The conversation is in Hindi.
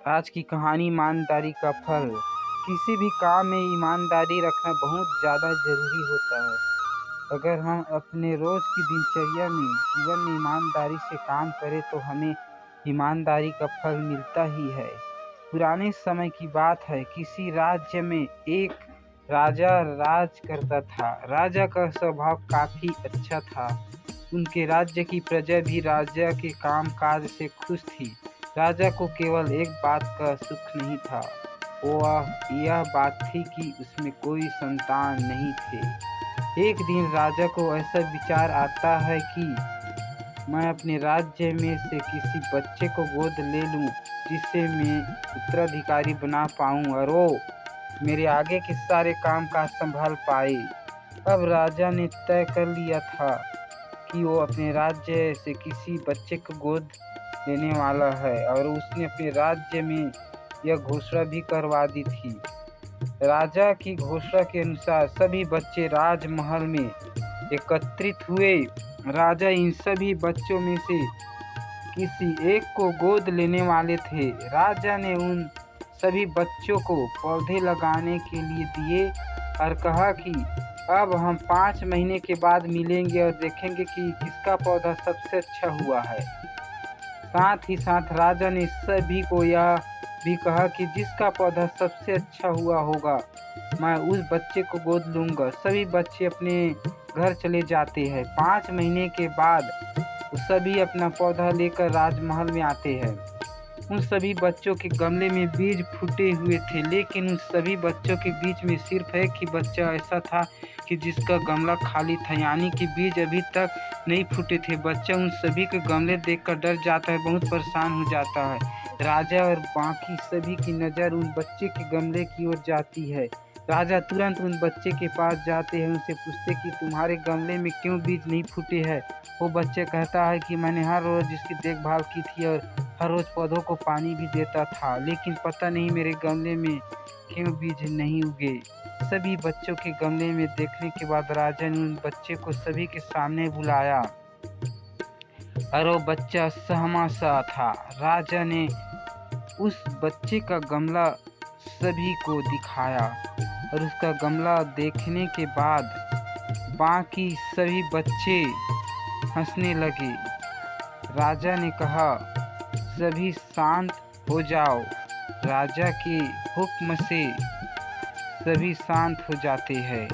आज की कहानी ईमानदारी का फल। किसी भी काम में ईमानदारी रखना बहुत ज़्यादा ज़रूरी होता है। अगर हम अपने रोज़ की दिनचर्या में जीवन में ईमानदारी से काम करें तो हमें ईमानदारी का फल मिलता ही है। पुराने समय की बात है, किसी राज्य में एक राजा राज करता था। राजा का स्वभाव काफ़ी अच्छा था। उनके राज्य की प्रजा भी राजा के कामकाज से खुश थी। राजा को केवल एक बात का सुख नहीं था, वह यह बात थी कि उसमें कोई संतान नहीं थे। एक दिन राजा को ऐसा विचार आता है कि मैं अपने राज्य में से किसी बच्चे को गोद ले लूं, जिससे मैं उत्तराधिकारी बना पाऊं और वो मेरे आगे के सारे काम काज संभाल पाए। अब राजा ने तय कर लिया था कि वो अपने राज्य से किसी बच्चे को गोद लेने वाला है और उसने अपने राज्य में यह घोषणा भी करवा दी थी। राजा की घोषणा के अनुसार सभी बच्चे राजमहल में एकत्रित हुए। राजा इन सभी बच्चों में से किसी एक को गोद लेने वाले थे। राजा ने उन सभी बच्चों को पौधे लगाने के लिए दिए और कहा कि अब हम 5 महीने के बाद मिलेंगे और देखेंगे कि किसका पौधा सबसे अच्छा हुआ है। साथ ही साथ राजा ने सभी को यह भी कहा कि जिसका पौधा सबसे अच्छा हुआ होगा, मैं उस बच्चे को गोद लूँगा। सभी बच्चे अपने घर चले जाते हैं। 5 महीने के बाद सभी अपना पौधा लेकर राजमहल में आते हैं। उन सभी बच्चों के गमले में बीज फूटे हुए थे, लेकिन उन सभी बच्चों के बीच में सिर्फ एक ही बच्चा ऐसा था कि जिसका गमला खाली था, यानी कि बीज अभी तक नहीं फूटे थे। बच्चा उन सभी के गमले देखकर डर जाता है, बहुत परेशान हो जाता है। राजा और बाकी सभी की नज़र उन बच्चे के गमले की ओर जाती है। राजा तुरंत उन बच्चे के पास जाते हैं, उनसे पूछते कि तुम्हारे गमले में क्यों बीज नहीं फूटे हैं। वो बच्चे कहता है कि मैंने हर रोज़ इसकी देखभाल की थी और हर रोज़ पौधों को पानी भी देता था, लेकिन पता नहीं मेरे गमले में क्यों बीज नहीं उगे। सभी बच्चों के गमले में देखने के बाद राजा ने उन बच्चे को सभी के सामने बुलाया और वो बच्चा सहमा सा था। राजा ने उस बच्चे का गमला सभी को दिखाया और उसका गमला देखने के बाद बाकी सभी बच्चे हंसने लगे। राजा ने कहा, सभी शांत हो जाओ। राजा के हुक्म से सभी शांत हो जाते हैं।